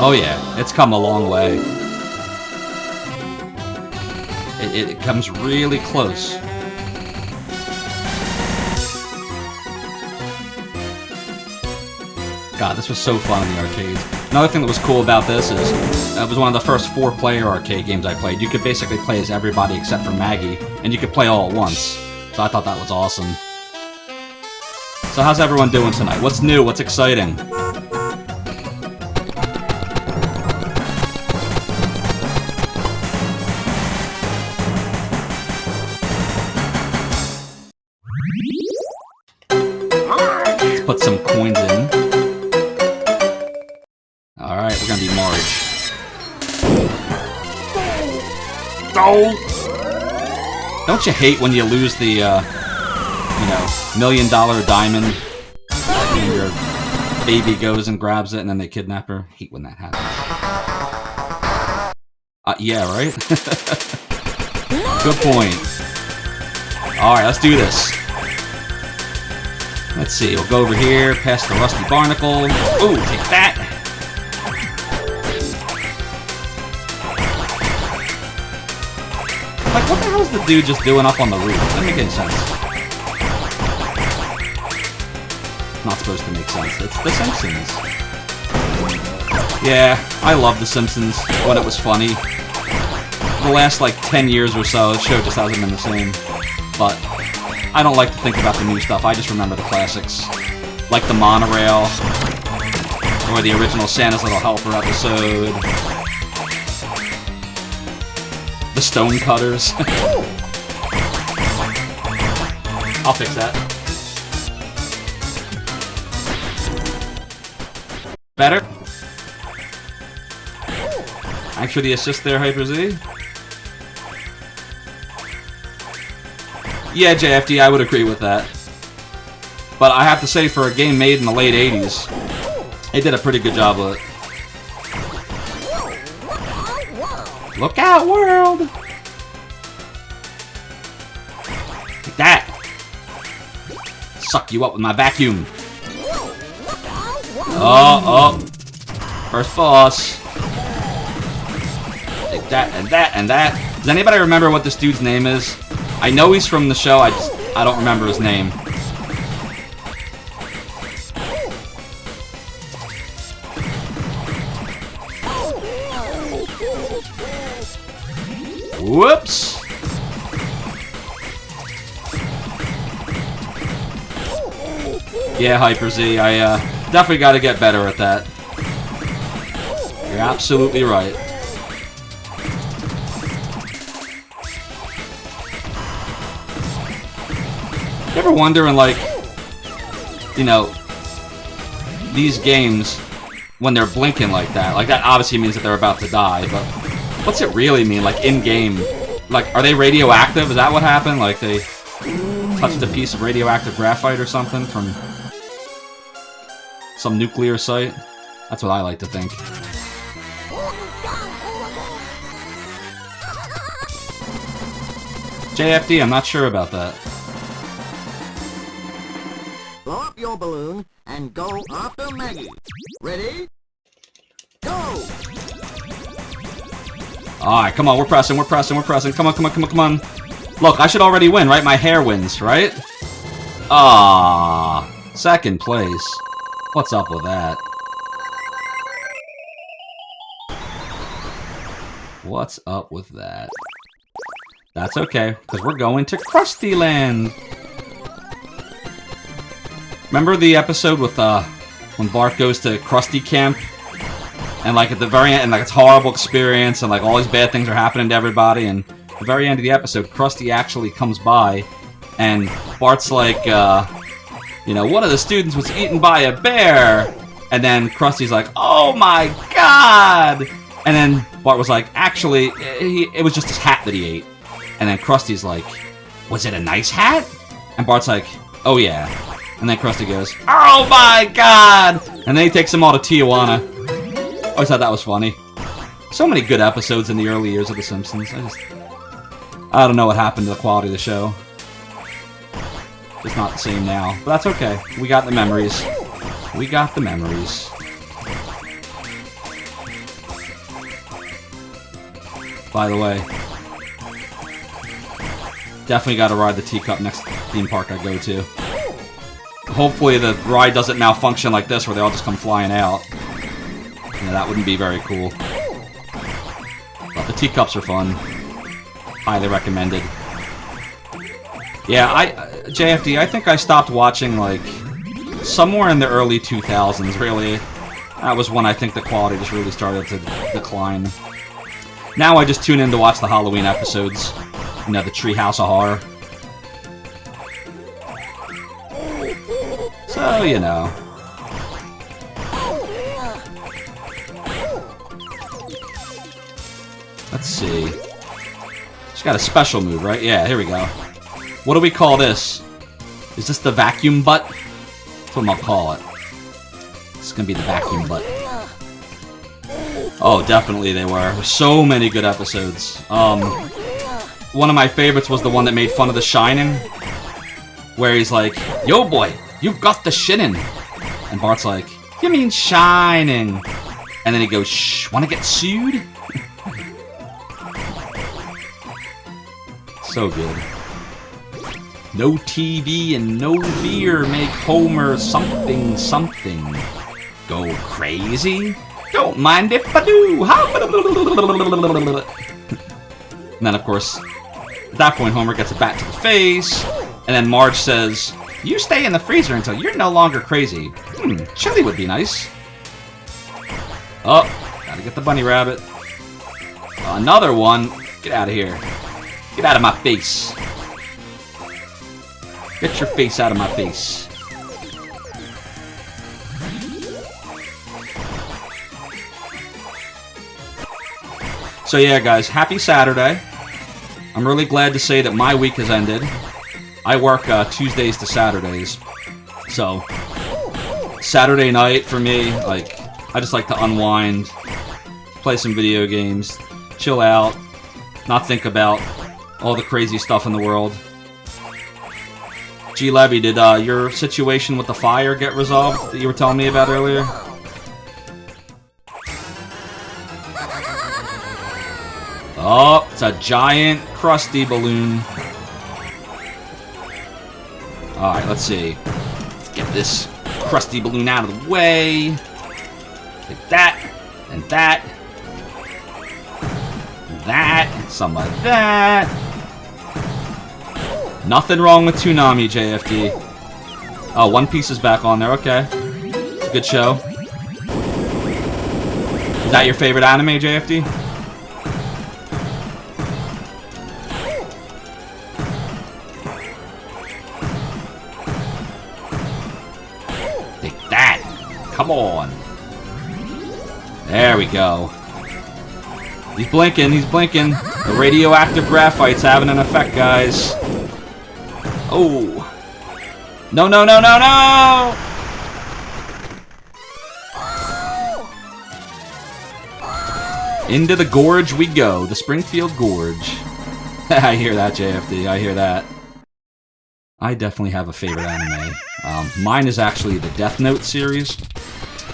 Oh yeah, it's come a long way. It comes really close. God, this was so fun in the arcade. Another thing that was cool about this is it was one of the first 4-player arcade games I played. You could basically play as everybody except for Maggie, and you could play all at once. So I thought that was awesome. So how's everyone doing tonight? What's new? What's exciting? Let's put some coins in. Alright, we're gonna be Marge. No! Don't you hate when you lose the, you know, $1 million diamond and your baby goes and grabs it and then they kidnap her? I hate when that happens. Yeah, right? Good point. Alright, let's do this. Let's see, we'll go over here, past the rusty barnacle. Ooh, take that! Like, what the hell is the dude just doing up on the roof? Doesn't make any sense. Not supposed to make sense. It's The Simpsons. Yeah, I love The Simpsons when it was funny. The last, like, 10 years or so, the show just hasn't been the same. But I don't like to think about the new stuff. I just remember the classics. Like the monorail. Or the original Santa's Little Helper episode. The stone cutters. I'll fix that. Better? Thanks for the assist there, Hyper Z. Yeah, JFD, I would agree with that. But I have to say, for a game made in the late 80s, they did a pretty good job with it. Look out, world! Take that! Suck you up with my vacuum. Oh. First boss. Take that, and that, and that. Does anybody remember what this dude's name is? I know he's from the show, I don't remember his name. Whoops! Yeah, Hyper Z, I definitely gotta get better at that. You're absolutely right. You ever wonder in, like, you know, these games, when they're blinking like that obviously means that they're about to die, but what's it really mean, like, in-game? Like, are they radioactive? Is that what happened? Like, they touched a piece of radioactive graphite or something from some nuclear site? That's what I like to think. JFD, I'm not sure about that. Blow up your balloon and go after Maggie. Ready? Go! Alright, come on, we're pressing. Come on. Look, I should already win, right? My hair wins, right? Ah, second place. What's up with that? What's up with that? That's okay, because we're going to Krusty Land. Remember the episode with, when Bart goes to Krusty Camp? And, like, at the very end, and, like, it's a horrible experience, and, like, all these bad things are happening to everybody, and at the very end of the episode, Krusty actually comes by, and Bart's like, you know, one of the students was eaten by a bear! And then Krusty's like, oh my god! And then Bart was like, actually, it was just his hat that he ate. And then Krusty's like, was it a nice hat? And Bart's like, oh yeah. And then Krusty goes, oh my god! And then he takes them all to Tijuana. I always thought that was funny. So many good episodes in the early years of The Simpsons. I don't know what happened to the quality of the show. Just not the same now. But that's okay. We got the memories. We got the memories. By the way, definitely got to ride the teacup next theme park I go to. Hopefully the ride doesn't malfunction like this, where they all just come flying out. Yeah, that wouldn't be very cool. But the teacups are fun. Highly recommended. Yeah, JFD, I think I stopped watching, like, somewhere in the early 2000s, really. That was when I think the quality just really started to decline. Now I just tune in to watch the Halloween episodes. You know, the Treehouse of Horror. So, you know. Let's see. She's got a special move, right? Yeah, here we go. What do we call this? Is this the vacuum butt? That's what I'll call it. It's gonna be the vacuum butt. Oh, definitely they were. There's so many good episodes. One of my favorites was the one that made fun of The Shining, where he's like, "Yo boy, you've got the shinin'." And Bart's like, "You mean shining?" And then he goes, "Shh, wanna get sued?" So good. No TV and no beer make Homer something something. Go crazy? Don't mind if I do. And then, of course, at that point, Homer gets a bat to the face, and then Marge says, "You stay in the freezer until you're no longer crazy. Chili would be nice." Oh, gotta get the bunny rabbit. Another one. Get out of here. Get out of my face. Get your face out of my face. So yeah, guys, happy Saturday. I'm really glad to say that my week has ended. I work Tuesdays to Saturdays. So, Saturday night for me, like, I just like to unwind, play some video games, chill out, not think about all the crazy stuff in the world. G. Levy, did your situation with the fire get resolved that you were telling me about earlier? Oh, it's a giant crusty balloon. Alright, let's see. Let's get this crusty balloon out of the way. Like that, and that. And that, some like that. Nothing wrong with Toonami, JFD. Oh, One Piece is back on there, okay. It's a good show. Is that your favorite anime, JFD? Take that! Come on! There we go. He's blinking, he's blinking. The radioactive graphite's having an effect, guys. Oh! No, no, no, no, no! Into the gorge we go. The Springfield Gorge. I hear that, JFD. I hear that. I definitely have a favorite anime. Mine is actually the Death Note series.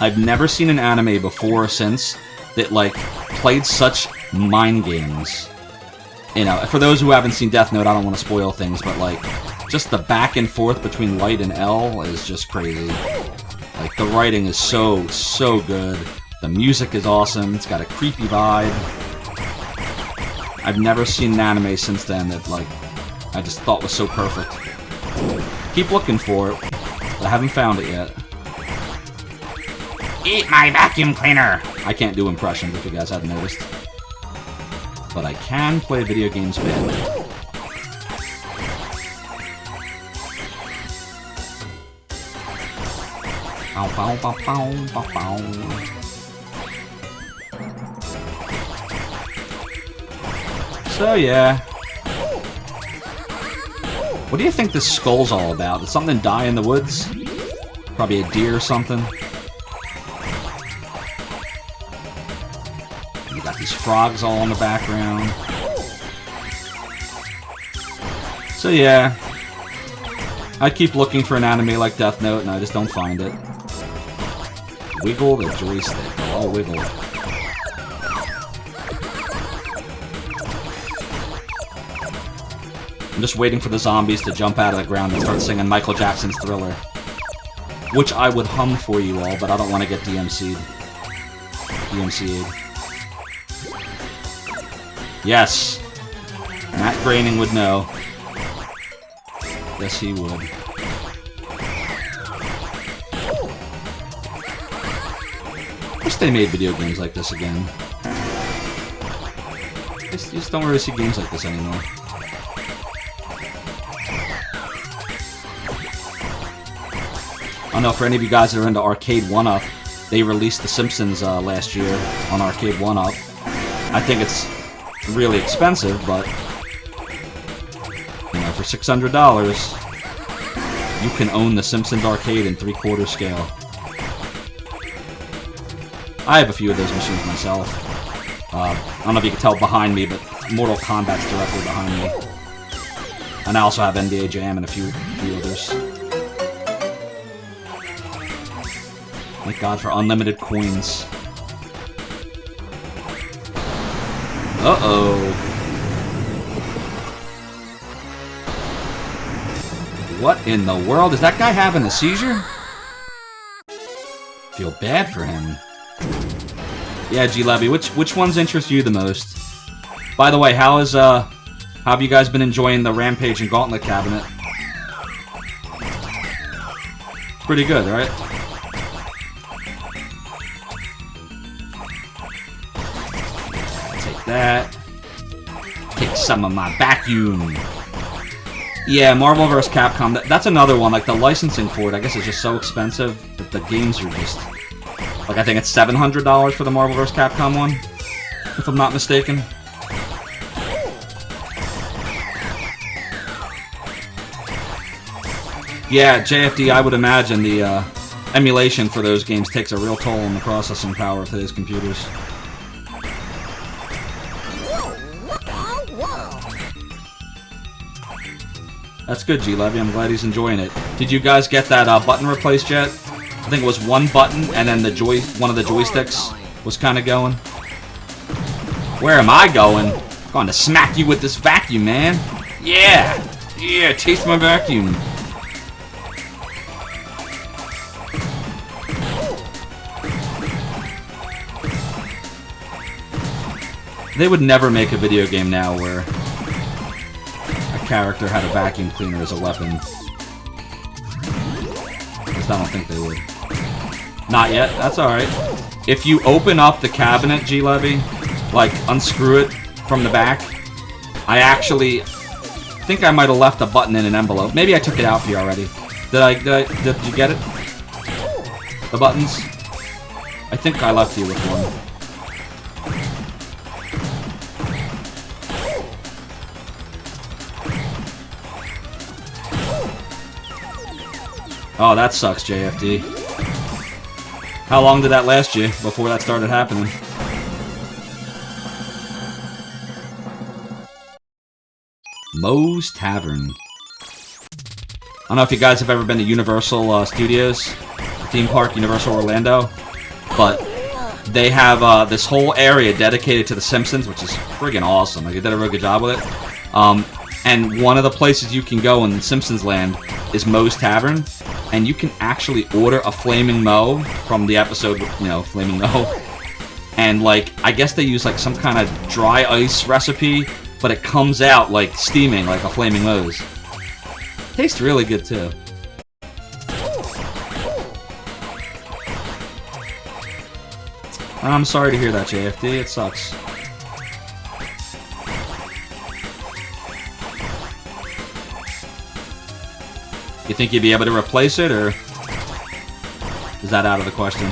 I've never seen an anime before or since that, like, played such mind games. You know, for those who haven't seen Death Note, I don't want to spoil things, but, like, just the back and forth between Light and L is just crazy. Like, the writing is so, so good. The music is awesome. It's got a creepy vibe. I've never seen an anime since then that, like, I just thought was so perfect. Keep looking for it, but I haven't found it yet. Eat my vacuum cleaner! I can't do impressions if you guys haven't noticed. But I can play video games badly. Bow, bow, bow, bow, bow, bow. So yeah. What do you think this skull's all about? Did something die in the woods? Probably a deer or something. You got these frogs all in the background. So yeah. I keep looking for an anime like Death Note, and I just don't find it. Wiggle the joystick. Oh, wiggle. I'm just waiting for the zombies to jump out of the ground and start singing Michael Jackson's Thriller. Which I would hum for you all, but I don't want to get DMC'd. DMC'd. Yes! Matt Groening would know. Yes, he would. Wish they made video games like this again. You just don't really see games like this anymore. I don't know, for any of you guys that are into Arcade 1-Up, they released The Simpsons last year on Arcade 1-Up. I think it's really expensive, but you know, for $600, you can own The Simpsons Arcade in 3/4 scale. I have a few of those machines myself. I don't know if you can tell behind me, but Mortal Kombat's directly behind me. And I also have NBA Jam and a few others. Thank God for unlimited coins. Uh-oh. What in the world? Is that guy having a seizure? Feel bad for him. Yeah, G-Levy, which ones interest you the most? By the way, how have you guys been enjoying the Rampage and Gauntlet cabinet? Pretty good, right? Take that. Take some of my vacuum. Yeah, Marvel vs. Capcom, that's another one. Like, the licensing for it, I guess, is just so expensive that the games are just... Like, I think it's $700 for the Marvel vs. Capcom one, if I'm not mistaken. Yeah, JFD, I would imagine the emulation for those games takes a real toll on the processing power of today's computers. That's good, G-Levy. I'm glad he's enjoying it. Did you guys get that button replaced yet? I think it was one button, and then one of the joysticks was kind of going. Where am I going? I'm going to smack you with this vacuum, man. Yeah! Yeah, taste my vacuum. They would never make a video game now where a character had a vacuum cleaner as a weapon. At least I don't think they would. Not yet? That's alright. If you open up the cabinet, G-Levy, like, unscrew it from the back, I actually think I might have left a button in an envelope. Maybe I took it out for you already. Did you get it? The buttons? I think I left you with one. Oh, that sucks, JFD. How long did that last you before that started happening? Moe's Tavern. I don't know if you guys have ever been to Universal Studios, theme park, Universal Orlando, but they have this whole area dedicated to The Simpsons, which is friggin' awesome. Like, they did a really good job with it. And one of the places you can go in Simpsons Land is Moe's Tavern, and you can actually order a Flaming Moe from the episode, you know, Flaming Moe. And, like, I guess they use, like, some kind of dry ice recipe, but it comes out, like, steaming, like a Flaming Moe's. Tastes really good, too. I'm sorry to hear that, JFD. It sucks. You think you'd be able to replace it, or is that out of the question?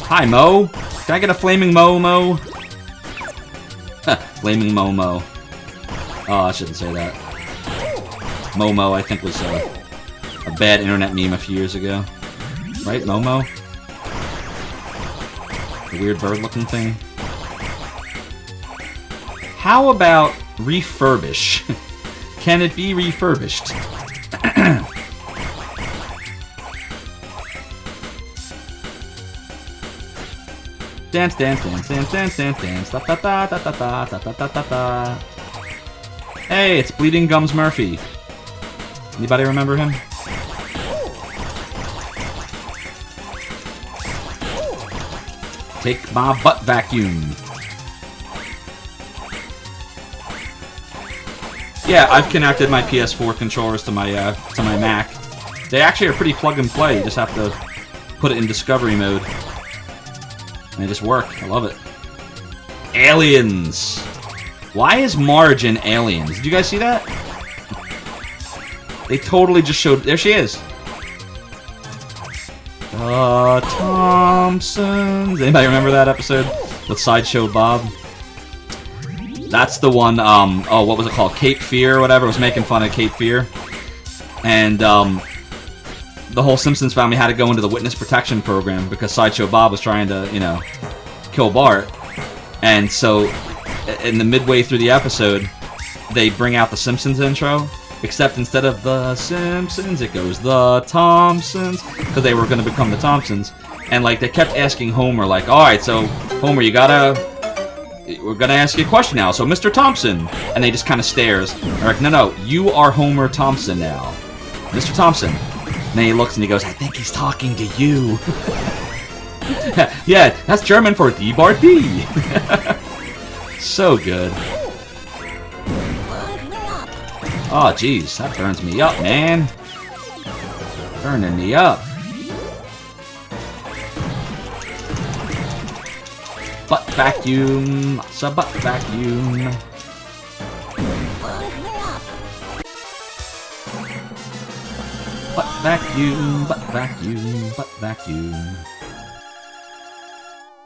Hi, Mo. Can I get a Flaming Mo? Flaming Momo. Oh, I shouldn't say that. Momo, I think, was a bad internet meme a few years ago. Right, Momo? The weird bird-looking thing. How about refurbish? Can it be refurbished? Dance, dance, dance, dance, dance, dance, dance. Da da da da da da da da da da. Hey, it's Bleeding Gums Murphy. Anybody remember him? Take my butt vacuum. Yeah, I've connected my PS4 controllers to my Mac. They actually are pretty plug and play. You just have to put it in discovery mode. And they just work. I love it. Aliens! Why is Marge in Aliens? Did you guys see that? They totally just showed... There she is! The Thompsons... Anybody remember that episode? With Sideshow Bob? That's the one, oh, what was it called? Cape Fear or whatever. It was making fun of Cape Fear. And, the whole Simpsons family had to go into the witness protection program because Sideshow Bob was trying to, you know, kill Bart. And so, in the midway through the episode, they bring out the Simpsons intro, except instead of the Simpsons, it goes the Thompsons, because they were going to become the Thompsons. And, like, they kept asking Homer, like, alright, so, Homer, we're gonna ask you a question now, so Mr. Thompson. And they just kind of stares. They're like, no, you are Homer Thompson now. Mr. Thompson. And then he looks and he goes, I think he's talking to you. Yeah, that's German for D bar D. So good. Oh, jeez, that burns me up, man. Burning me up. Butt vacuum, it's a butt vacuum. Butt vacuum, butt vacuum, butt vacuum.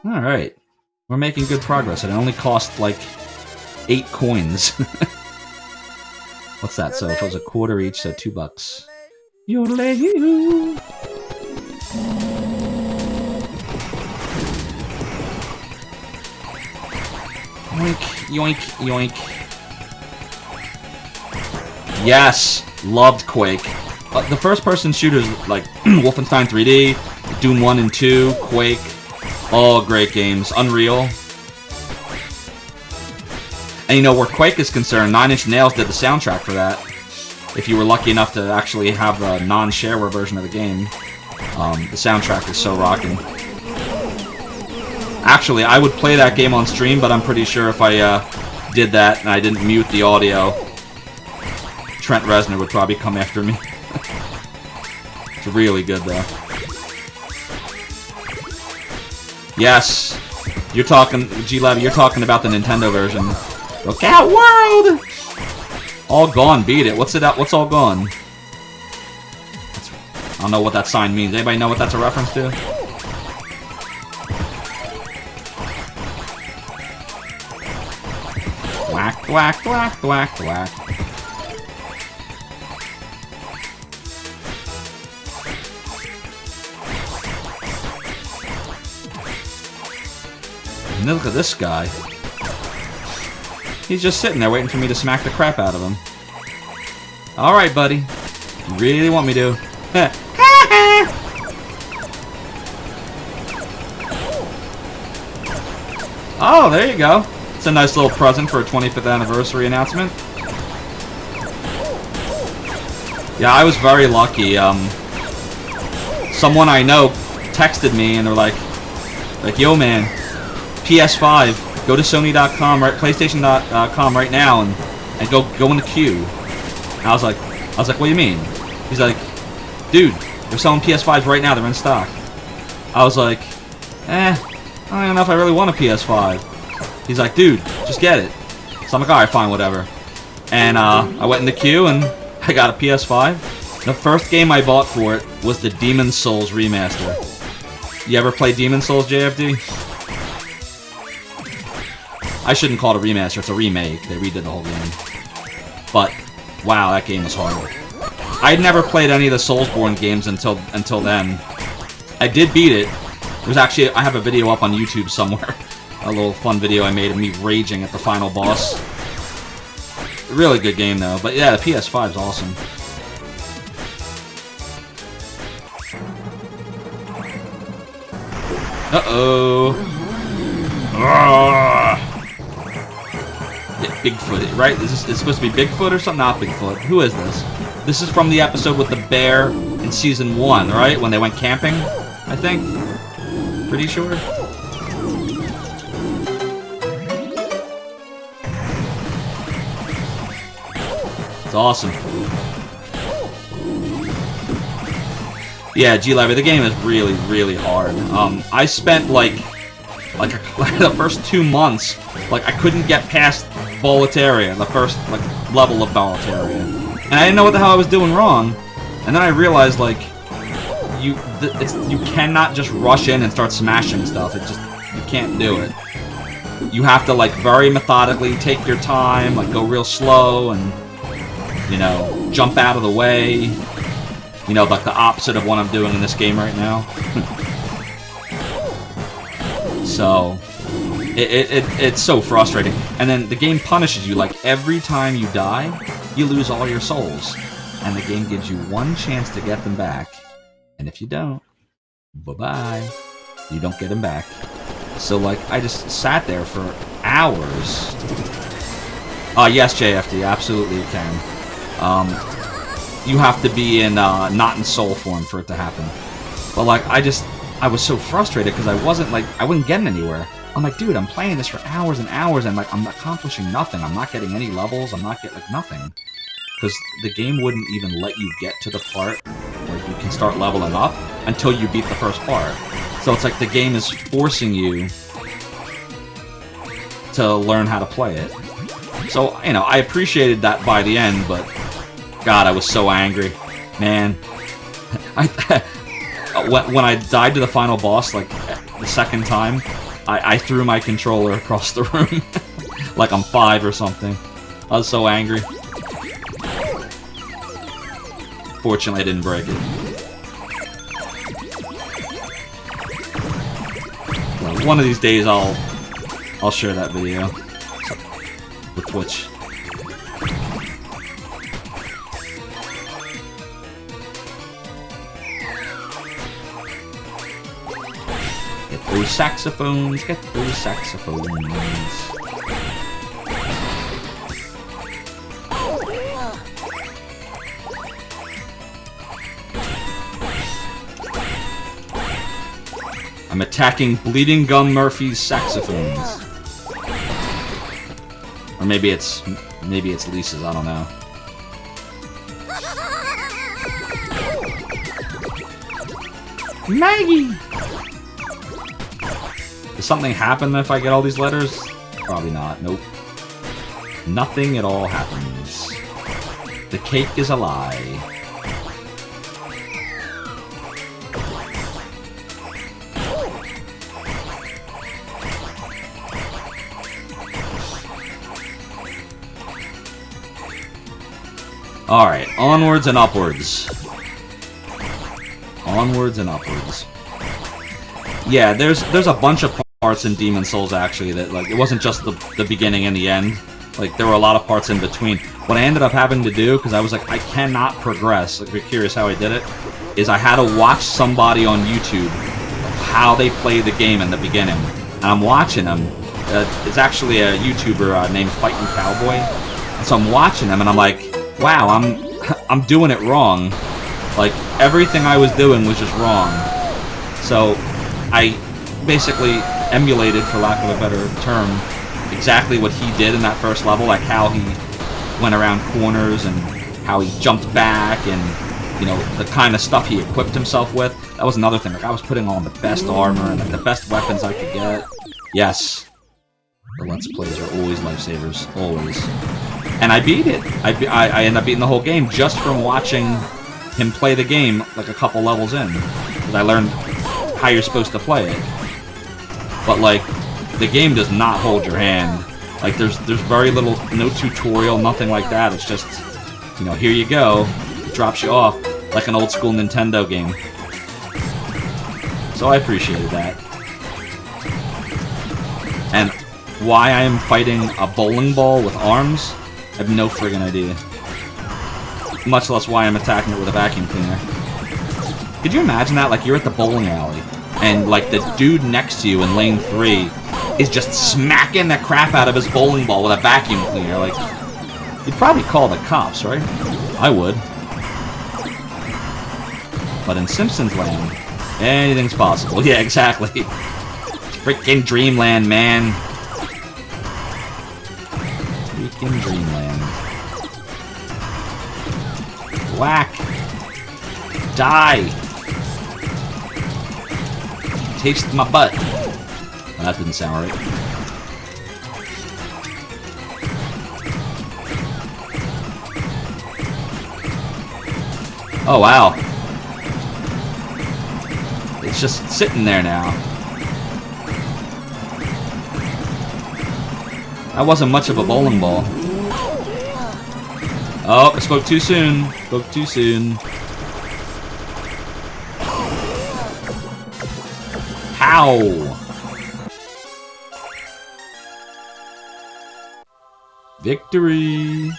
Alright. We're making good progress. It only cost like 8 coins. What's that? So if it was a quarter each, so $2. Yodelay-oo. Yoink, yoink, yoink. Yes! Loved Quake. The first-person shooters like Wolfenstein 3D, Doom 1 and 2, Quake, all great games. Unreal. And you know, where Quake is concerned, 9 Inch Nails did the soundtrack for that. If you were lucky enough to actually have the non-shareware version of the game. The soundtrack is so rocking. Actually, I would play that game on stream, but I'm pretty sure if I did that and I didn't mute the audio, Trent Reznor would probably come after me. It's really good, though. Yes! You're talking, G-Lab, you're talking about the Nintendo version. Look out, world! All gone, beat it. What's all gone? I don't know what that sign means. Anybody know what that's a reference to? Whack, whack, whack, whack, whack. And look at this guy. He's just sitting there waiting for me to smack the crap out of him. Alright, buddy. You really want me to? Oh, there you go. It's a nice little present for a 25th anniversary announcement. Yeah, I was very lucky. Someone I know texted me and they're like, yo man, PS5, go to Sony.com, right, PlayStation.com right now and go in the queue. And I was like, what do you mean? He's like, dude, they're selling PS5s right now, they're in stock. I was like, I don't know if I really want a PS5. He's like, dude, just get it. So I'm like, alright, fine, whatever. And I went in the queue and I got a PS5. The first game I bought for it was the Demon's Souls remaster. You ever play Demon's Souls, JFD? I shouldn't call it a remaster, it's a remake. They redid the whole game. But, wow, that game was hard. I'd never played any of the Soulsborne games until then. I did beat it. There's actually, I have a video up on YouTube somewhere. A little fun video I made of me raging at the final boss. Really good game though. But yeah, the PS5 is awesome. Uh-oh. Yeah, Bigfoot, right? Is this supposed to be Bigfoot or something? Not Bigfoot. Who is this? This is from the episode with the bear in Season 1, right? When they went camping, I think. Pretty sure. It's awesome. Yeah, G-Levy, the game is really, really hard. I spent like the first 2 months, like I couldn't get past Boletaria, the first like level of Boletaria, and I didn't know what the hell I was doing wrong. And then I realized like you cannot just rush in and start smashing stuff. You can't do it. You have to like very methodically take your time, like go real slow, and you know, jump out of the way. You know, like the opposite of what I'm doing in this game right now. So, it's so frustrating. And then the game punishes you, like, every time you die, you lose all your souls. And the game gives you one chance to get them back. And if you don't, bye-bye. You don't get them back. So, like, I just sat there for hours. Yes, JFD, absolutely you can. You have to be in not in soul form for it to happen. But like I was so frustrated because I wasn't getting anywhere. I'm like, dude, I'm playing this for hours and hours and like I'm accomplishing nothing. I'm not getting any levels. I'm not getting like nothing. Because the game wouldn't even let you get to the part where you can start leveling up until you beat the first part. So it's like the game is forcing you to learn how to play it. So, you know, I appreciated that by the end, but God, I was so angry. Man. When I died to the final boss, like, the second time, I threw my controller across the room. Like I'm 5 or something. I was so angry. Fortunately, I didn't break it. Well, one of these days, I'll share that video with Twitch. Get those saxophones, get those saxophones. I'm attacking Bleeding Gum Murphy's saxophones. Or maybe it's Lisa's, I don't know. Maggie! Does something happen if I get all these letters? Probably not, nope. Nothing at all happens. The cake is a lie. Alright, onwards and upwards. Onwards and upwards. Yeah, there's a bunch of parts in Demon Souls, actually, that, like, it wasn't just the beginning and the end. Like, there were a lot of parts in between. What I ended up having to do, because I was like, I cannot progress, like, if you're curious how I did it, is I had to watch somebody on YouTube how they play the game in the beginning. And I'm watching them. It's actually a YouTuber named Fighting Cowboy. And so I'm watching them, and I'm like, wow, I'm doing it wrong. Like, everything I was doing was just wrong. So, I basically emulated, for lack of a better term, exactly what he did in that first level, like how he went around corners and how he jumped back and, you know, the kind of stuff he equipped himself with. That was another thing. Like, I was putting on the best armor and like, the best weapons I could get. Yes. The Let's Plays are always lifesavers. Always. And I beat it. I ended up beating the whole game just from watching him play the game like a couple levels in. Because I learned how you're supposed to play it. But like, the game does not hold your hand. Like, there's very little, no tutorial, nothing like that. It's just, you know, here you go. It drops you off like an old school Nintendo game. So I appreciated that. And why I am fighting a bowling ball with arms I have no friggin' idea. Much less why I'm attacking it with a vacuum cleaner. Could you imagine that? Like, you're at the bowling alley, and, like, the dude next to you in lane 3 is just smacking the crap out of his bowling ball with a vacuum cleaner. Like, you'd probably call the cops, right? I would. But in Simpsons Land, anything's possible. Yeah, exactly. Freaking Dreamland, man. Freaking Dreamland. Whack. Die. Taste my butt. Well, that didn't sound right. Oh, wow. It's just sitting there now. That wasn't much of a bowling ball. Oh, I spoke too soon. Spoke too soon. How? Victory!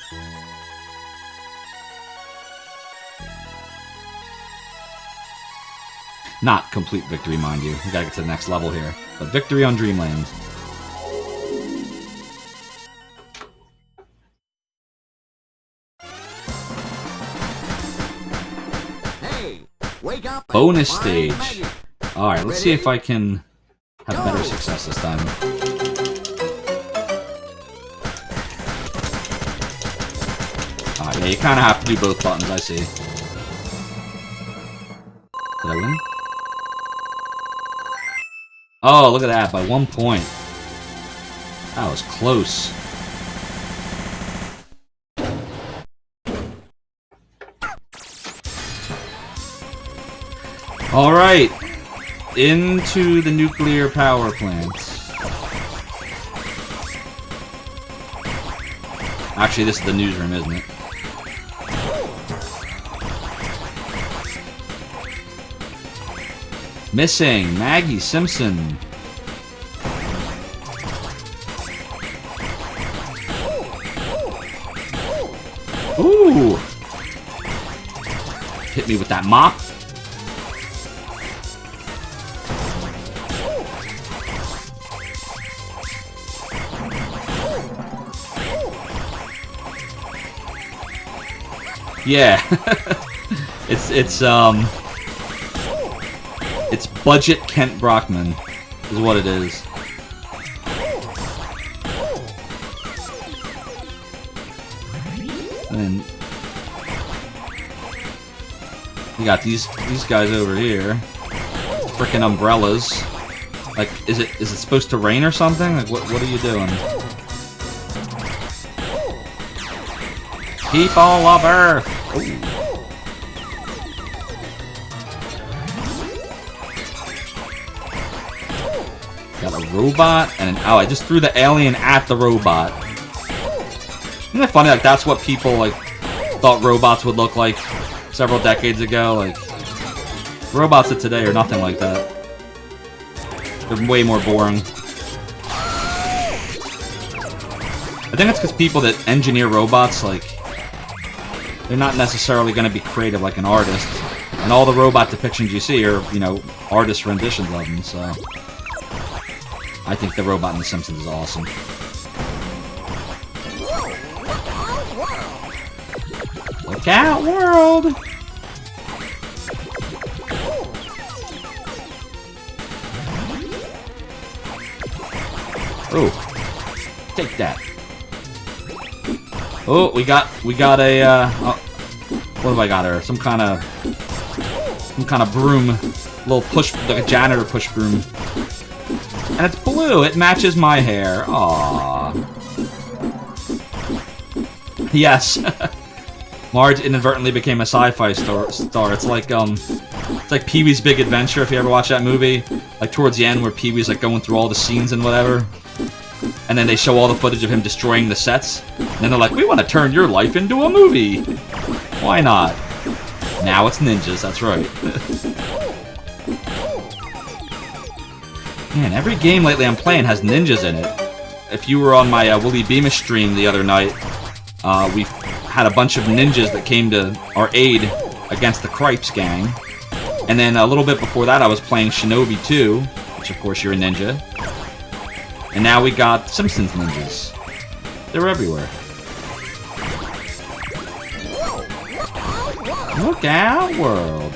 Not complete victory, mind you. We gotta get to the next level here. But victory on Dreamland. Hey, wake up! Bonus stage. Alright, let's see if I can have better success this time. Alright, yeah, you kind of have to do both buttons, I see. Did I win? Oh, look at that, by 1 point. That was close. Alright. Into the nuclear power plant. Actually, this is the newsroom, isn't it? Missing Maggie Simpson. Ooh! Hit me with that mop. Yeah. It's budget Kent Brockman is what it is. And then we got these guys over here. Frickin' umbrellas. Like, is it supposed to rain or something? Like, what are you doing? People of Earth! Ooh. Got a robot and an... Oh, I just threw the alien at the robot. Isn't it funny, like, that's what people, like, thought robots would look like several decades ago? Like, robots of today are nothing like that. They're way more boring. I think it's because people that engineer robots, like, they're not necessarily going to be creative like an artist. And all the robot depictions you see are, you know, artist renditions of them, so... I think the robot in The Simpsons is awesome. Look out, world! Oh, take that. Oh, we got a, oh, what have I got here? Some kind of broom. Little push, like a janitor push broom. And it's blue, it matches my hair. Aww. Yes. Marge inadvertently became a sci-fi star. It's like Pee-wee's Big Adventure, if you ever watch that movie. Like, towards the end where Pee-wee's, like, going through all the scenes and whatever. And then they show all the footage of him destroying the sets. And then they're like, we want to turn your life into a movie. Why not? Now it's ninjas, that's right. Man, every game lately I'm playing has ninjas in it. If you were on my Willy Beamish stream the other night, we had a bunch of ninjas that came to our aid against the Cripes gang. And then a little bit before that, I was playing Shinobi 2, which of course you're a ninja. And now we got Simpsons ninjas. They're everywhere. Look out, world.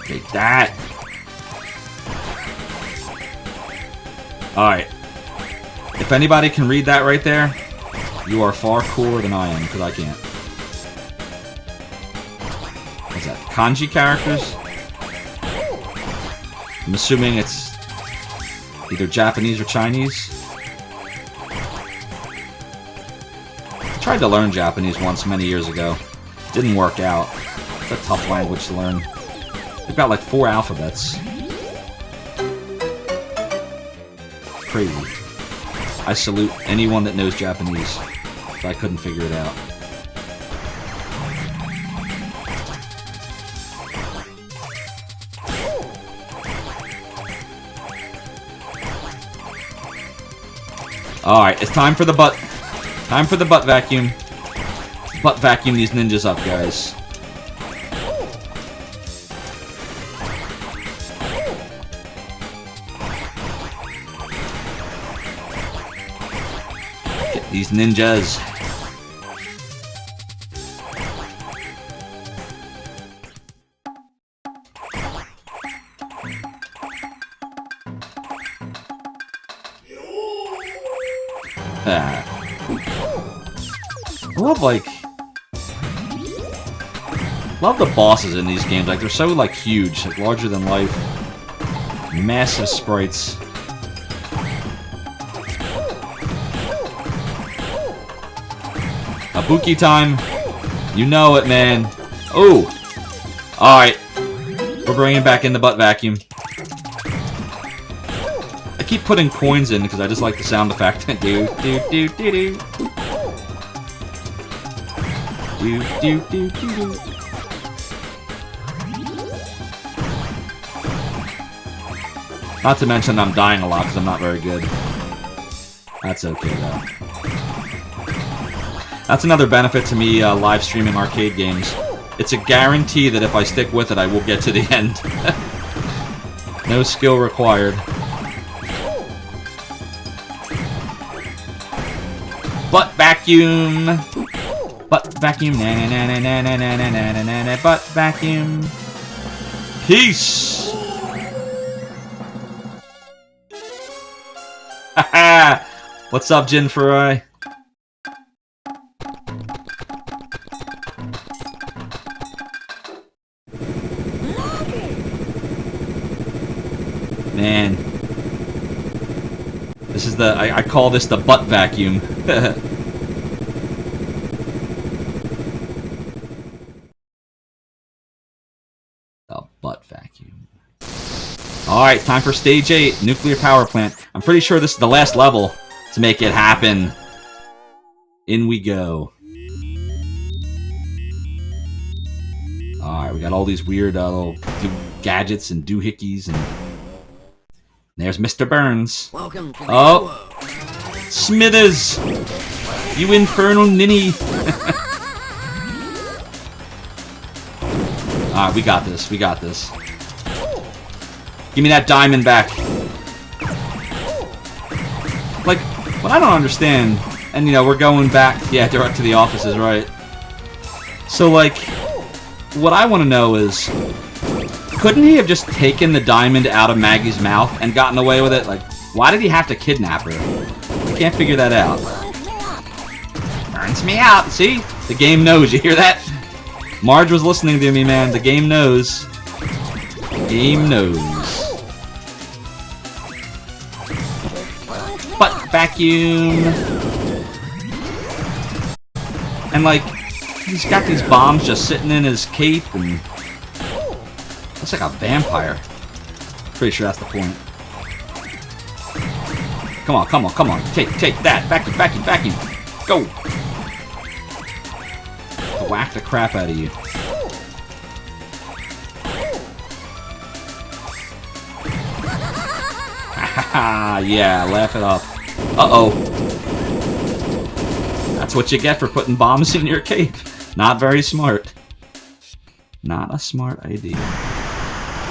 Take that. Alright. If anybody can read that right there, you are far cooler than I am, because I can't. What's that? Kanji characters? I'm assuming it's either Japanese or Chinese. I tried to learn Japanese once many years ago. Didn't work out. It's a tough language to learn. They've got like 4 alphabets. Crazy. I salute anyone that knows Japanese. But I couldn't figure it out. Alright, it's time for the butt. Time for the butt vacuum. Butt vacuum these ninjas up, guys. Get these ninjas. I love the bosses in these games. Like, they're so, like, huge. Like, larger than life. Massive sprites. Kabuki time. You know it, man. Oh! Alright. We're bringing back in the butt vacuum. I keep putting coins in because I just like the sound effect. do, do, do, do, do. Do, do, do, do, do. Not to mention I'm dying a lot because I'm not very good. That's okay, though. That's another benefit to me live streaming arcade games. It's a guarantee that if I stick with it, I will get to the end. No skill required. Butt vacuum! Butt vacuum, na na na na na na na na na na butt vacuum. Peace! Haha! What's up, Jin Furai? Man. This is the... I call this the butt vacuum. The butt vacuum. Alright, time for Stage 8, Nuclear Power Plant. I'm pretty sure this is the last level to make it happen. In we go. Alright, we got all these weird little gadgets and doohickeys, and there's Mr. Burns. Welcome to Oh! Smithers! You infernal ninny! Alright, we got this, we got this. Give me that diamond back. Like, what I don't understand, and you know, we're going back, yeah, direct to the offices, right? So, like, what I want to know is, couldn't he have just taken the diamond out of Maggie's mouth and gotten away with it? Like, why did he have to kidnap her? I can't figure that out. Burns me out, see? The game knows, you hear that? Marge was listening to me, man. The game knows. The game knows. Butt vacuum. And like, he's got these bombs just sitting in his cape, and looks like a vampire. Pretty sure that's the point. Come on, come on, come on. Take that. Vacuum, vacuum, vacuum. Go. Whack the crap out of you. Haha, yeah, laugh it up. Uh-oh. That's what you get for putting bombs in your cape. Not very smart. Not a smart idea.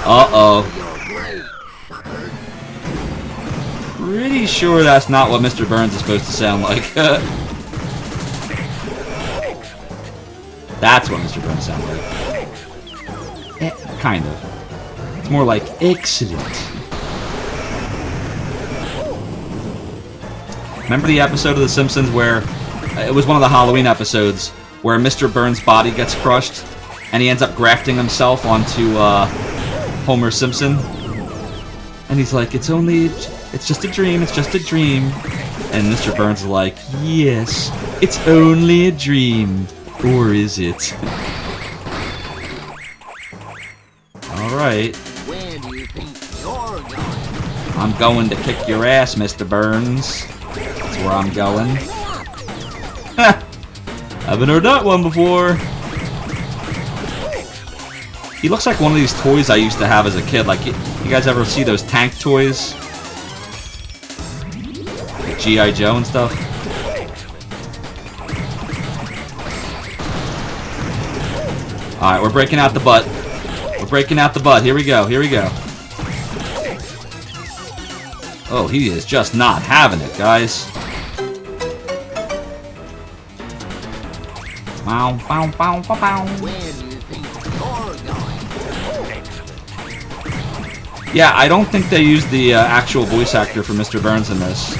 Uh-oh. Pretty sure that's not what Mr. Burns is supposed to sound like. That's what Mr. Burns sounds like. Kind of. It's more like excellent. Remember the episode of The Simpsons where it was one of the Halloween episodes where Mr. Burns' body gets crushed and he ends up grafting himself onto Homer Simpson? And he's like, it's just a dream, it's just a dream. And Mr. Burns is like, yes, it's only a dream. Or is it? Alright. Where do you think you're going? I'm going to kick your ass, Mr. Burns. That's where I'm going. Haven't heard that one before. He looks like one of these toys I used to have as a kid. Like, you guys ever see those tank toys? Like G.I. Joe and stuff? Alright, we're breaking out the butt. We're breaking out the butt. Here we go, here we go. Oh, he is just not having it, guys. Bow, bow, bow, bow, bow. Where do you think you're going? Yeah, I don't think they used the actual voice actor for Mr. Burns in this.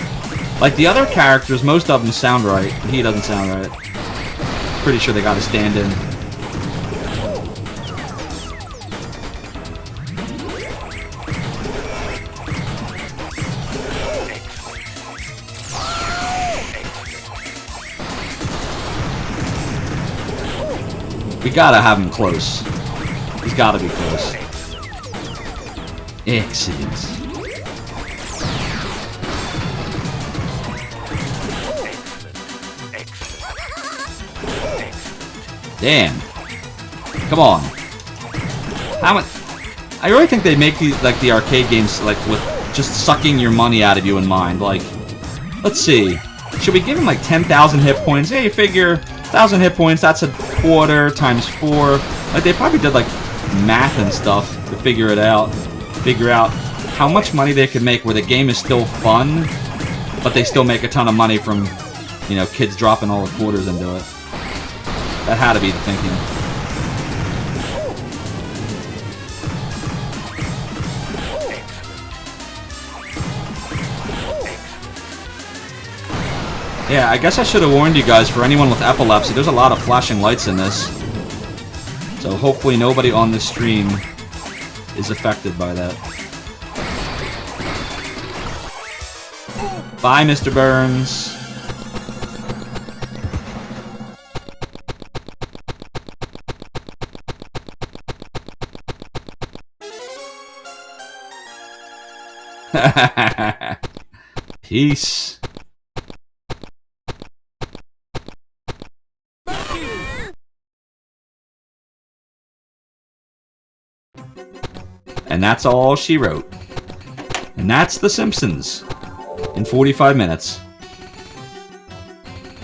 Like, the other characters, most of them sound right. He doesn't sound right. Pretty sure they got to stand in. We gotta have him close. He's gotta be close. Excellent. Damn. Come on. How much? I really think they make these, like, the arcade games, like, with just sucking your money out of you in mind. Like, let's see. Should we give him, like, 10,000 hit points? Hey, you figure 1,000 hit points, that's a quarter times 4. Like, they probably did, like, math and stuff to figure it out. Figure out how much money they could make where the game is still fun, but they still make a ton of money from, you know, kids dropping all the quarters into it. That had to be the thinking. Yeah, I guess I should have warned you guys, for anyone with epilepsy, there's a lot of flashing lights in this. So hopefully nobody on this stream is affected by that. Bye, Mr. Burns. Peace. And that's all she wrote. And that's The Simpsons. In 45 minutes.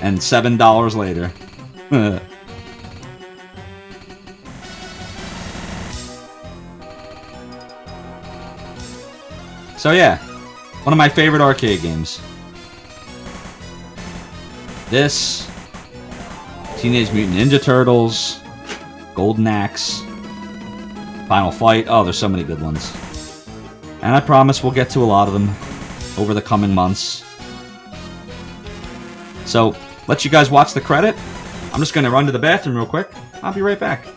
And $7 later. So yeah, one of my favorite arcade games. This, Teenage Mutant Ninja Turtles, Golden Axe, Final Fight. Oh, there's so many good ones. And I promise we'll get to a lot of them over the coming months. So, let you guys watch the credit. I'm just going to run to the bathroom real quick. I'll be right back.